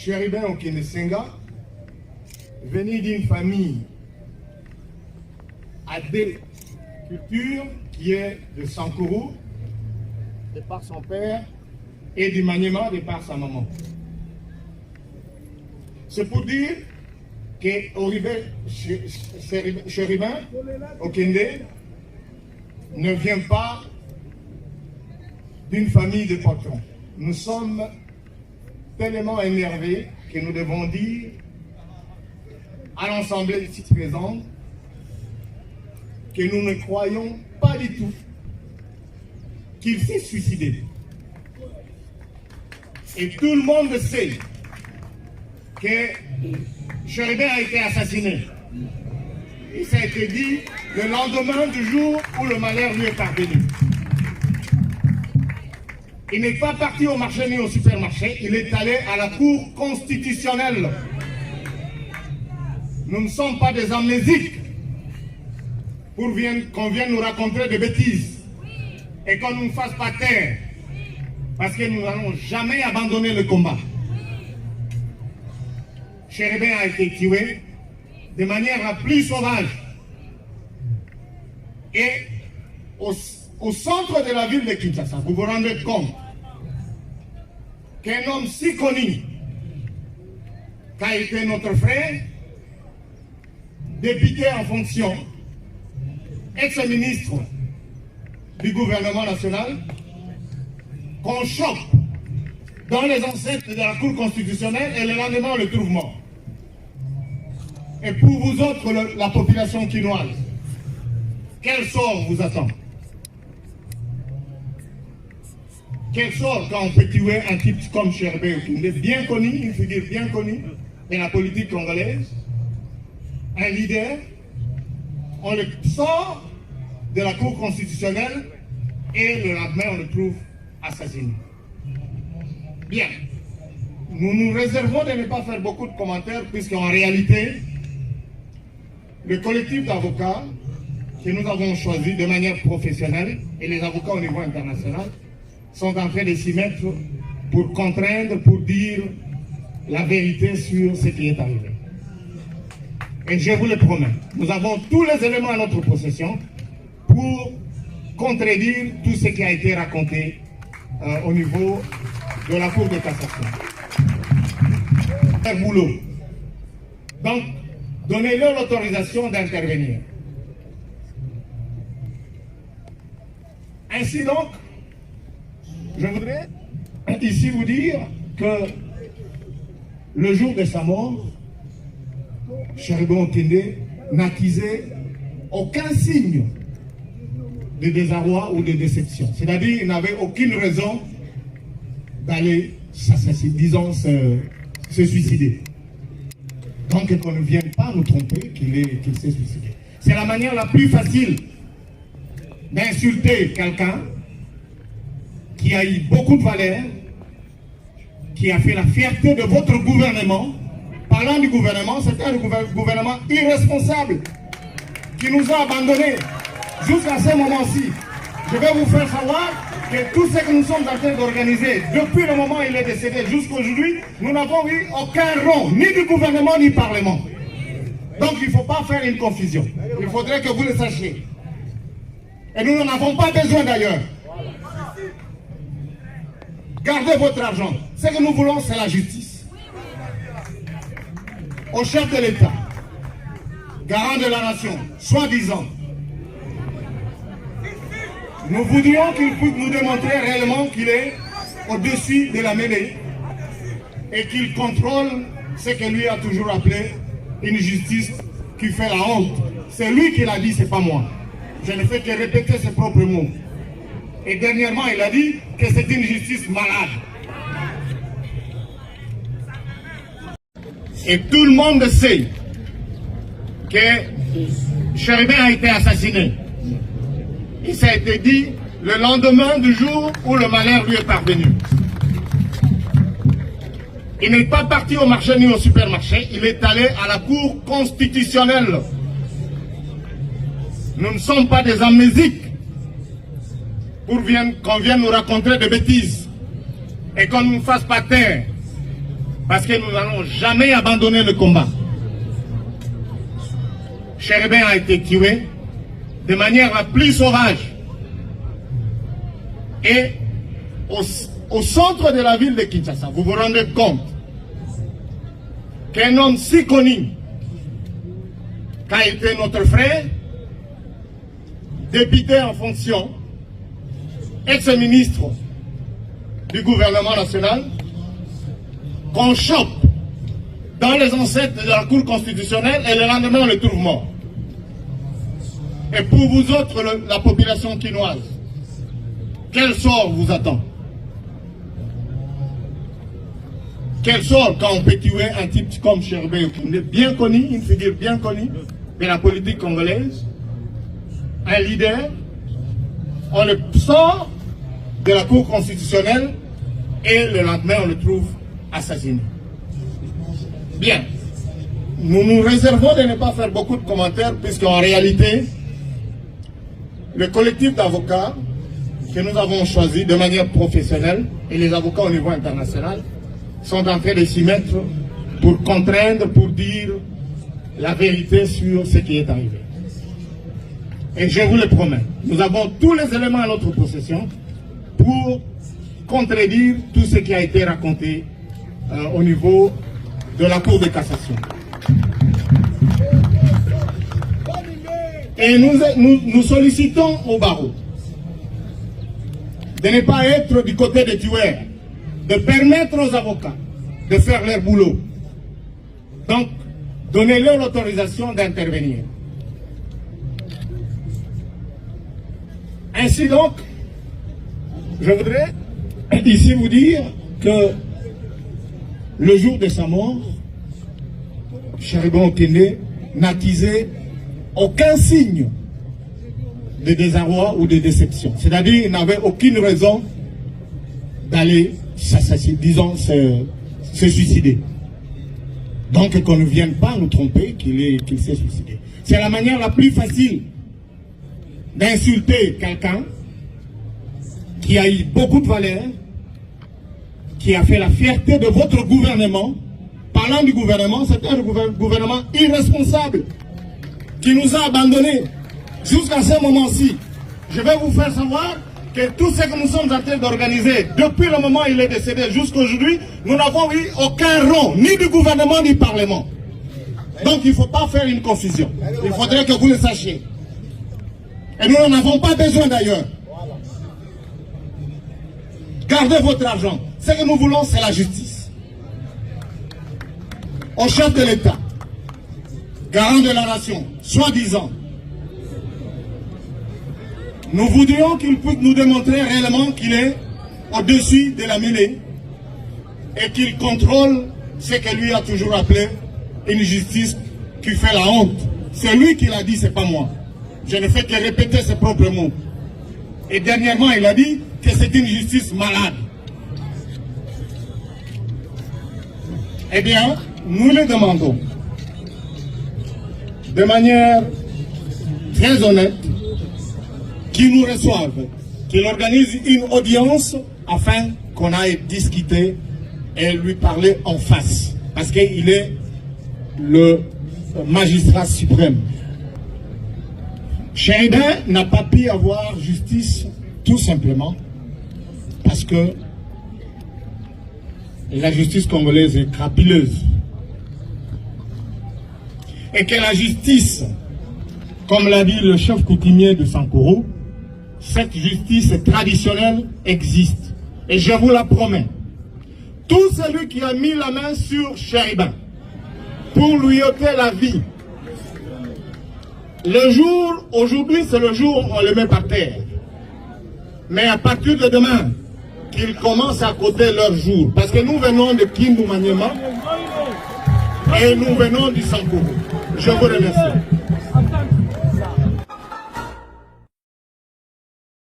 Chéribin Okenesenga venait d'une famille à deux cultures, qui est de Sankourou, de par son père, et du Maniema, de par sa maman. C'est pour dire que Chéribin Okende ne vient pas d'une famille de patrons. Nous sommes tellement énervés que nous devons dire à l'Assemblée ici présente que nous ne croyons pas du tout qu'il s'est suicidé. Et tout le monde sait que Chéribin a été assassiné. Et ça a été dit le lendemain du jour où le malheur lui est parvenu. Il n'est pas parti au marché ni au supermarché, il est allé à la Cour constitutionnelle. Nous ne sommes pas des amnésiques pour qu'on vienne nous raconter des bêtises et qu'on ne nous fasse pas taire, parce que nous n'allons jamais abandonner le combat. Chéribin a été tué de manière la plus sauvage. Et au centre de la ville de Kinshasa, vous vous rendez compte qu'un homme si connu qu'a été notre frère, député en fonction, ex-ministre du gouvernement national, qu'on choque dans les enceintes de la Cour constitutionnelle et le lendemain on le trouve mort. Et pour vous autres, la population quinoise, quel sort vous attend? Quel sort quand on peut tuer un type comme Chéribin Okende, bien connu, une figure bien connue de la politique congolaise, un leader, on le sort de la Cour constitutionnelle et le lendemain on le trouve assassiné. Bien, nous nous réservons de ne pas faire beaucoup de commentaires puisqu'en réalité, le collectif d'avocats que nous avons choisi de manière professionnelle et les avocats au niveau international sont en train de s'y mettre pour contraindre, pour dire la vérité sur ce qui est arrivé. Et je vous le promets, nous avons tous les éléments à notre possession pour contredire tout ce qui a été raconté au niveau de la Cour de cassation. Un boulot. Donc, donnez-leur l'autorisation d'intervenir. Ainsi donc, je voudrais ici vous dire que le jour de sa mort, Chéribin Okende n'accusait aucun signe de désarroi ou de déception. C'est-à-dire qu'il n'avait aucune raison d'aller s'assassiner, disons, se suicider. Donc qu'on ne vienne pas nous tromper qu'il s'est suicidé. C'est la manière la plus facile d'insulter quelqu'un qui a eu beaucoup de valeur, qui a fait la fierté de votre gouvernement. Parlant du gouvernement, c'est un gouvernement irresponsable qui nous a abandonnés jusqu'à ce moment-ci. Je vais vous faire savoir que tout ce que nous sommes en train d'organiser, depuis le moment où il est décédé jusqu'à aujourd'hui, nous n'avons eu aucun rond, ni du gouvernement, ni du Parlement. Donc il ne faut pas faire une confusion. Il faudrait que vous le sachiez. Et nous n'en avons pas besoin d'ailleurs. Gardez votre argent. Ce que nous voulons, c'est la justice. Au chef de l'État, garant de la nation, soi-disant, nous voudrions qu'il puisse nous démontrer réellement qu'il est au-dessus de la mêlée et qu'il contrôle ce que lui a toujours appelé une justice qui fait la honte. C'est lui qui l'a dit, c'est pas moi. Je ne fais que répéter ses propres mots. Et dernièrement, il a dit que c'est une justice malade. Et tout le monde sait que Chéribin a été assassiné. Et ça a été dit le lendemain du jour où le malheur lui est parvenu. Il n'est pas parti au marché ni au supermarché, il est allé à la Cour constitutionnelle. Nous ne sommes pas des amnésiques pour qu'on vienne nous raconter des bêtises et qu'on ne nous fasse pas taire, parce que nous n'allons jamais abandonner le combat. Cherubin a été tué de manière la plus sauvage. Et au centre de la ville de Kinshasa, vous vous rendez compte qu'un homme si connu qu'a été notre frère, député en fonction, ex-ministre du gouvernement national, qu'on chope dans les ancêtres de la Cour constitutionnelle et le lendemain on le trouve mort. Et pour vous autres, la population quinoise, quel sort vous attend? Quel sort quand on peut tuer un type comme Cherubin Okoundé, bien connu, une figure bien connue de la politique congolaise, un leader, on le sort de la Cour constitutionnelle et le lendemain on le trouve assassiné. Bien, nous nous réservons de ne pas faire beaucoup de commentaires puisqu'en réalité, le collectif d'avocats que nous avons choisi de manière professionnelle et les avocats au niveau international sont en train de s'y mettre pour contraindre, pour dire la vérité sur ce qui est arrivé. Et je vous le promets, nous avons tous les éléments à notre possession pour contredire tout ce qui a été raconté au niveau de la Cour de cassation. Et nous sollicitons au barreau de ne pas être du côté des tueurs, de permettre aux avocats de faire leur boulot. Donc, donnez-leur l'autorisation d'intervenir. Ainsi donc, je voudrais ici vous dire que le jour de sa mort, Cherubin Okoundé n'attisait aucun signe de désarroi ou de déception. C'est-à-dire qu'il n'avait aucune raison d'aller s'assassiner, disons, se suicider. Donc qu'on ne vienne pas nous tromper qu'il s'est suicidé. C'est la manière la plus facile d'insulter quelqu'un qui a eu beaucoup de valeur, qui a fait la fierté de votre gouvernement. Parlant du gouvernement, c'est un gouvernement irresponsable qui nous a abandonnés jusqu'à ce moment-ci. Je vais vous faire savoir que tout ce que nous sommes en train d'organiser, depuis le moment où il est décédé jusqu'à aujourd'hui, nous n'avons eu aucun rond, ni du gouvernement, ni du Parlement. Donc il ne faut pas faire une confusion. Il faudrait que vous le sachiez. Et nous n'en avons pas besoin d'ailleurs. Gardez votre argent. Ce que nous voulons, c'est la justice. Au chef de l'État, garant de la nation, soi-disant, nous voudrions qu'il puisse nous démontrer réellement qu'il est au-dessus de la mêlée et qu'il contrôle ce que lui a toujours appelé une justice qui fait la honte. C'est lui qui l'a dit, c'est pas moi. Je ne fais que répéter ses propres mots. Et dernièrement, il a dit que c'est une justice malade. Eh bien, nous le demandons de manière très honnête qu'il nous reçoive, qu'il organise une audience afin qu'on aille discuter et lui parler en face. Parce qu'il est le magistrat suprême. Cherubin n'a pas pu avoir justice tout simplement parce que la justice congolaise est crapuleuse. Et que la justice, comme l'a dit le chef coutumier de Sankoro, cette justice traditionnelle existe. Et je vous la promets. Tout celui qui a mis la main sur Cherubin pour lui ôter la vie, le jour, aujourd'hui c'est le jour où on le met par terre. Mais à partir de demain, qu'ils commencent à compter leur jour. Parce que nous venons de Kindu Maniema et nous venons du Sankoro. Je vous remercie.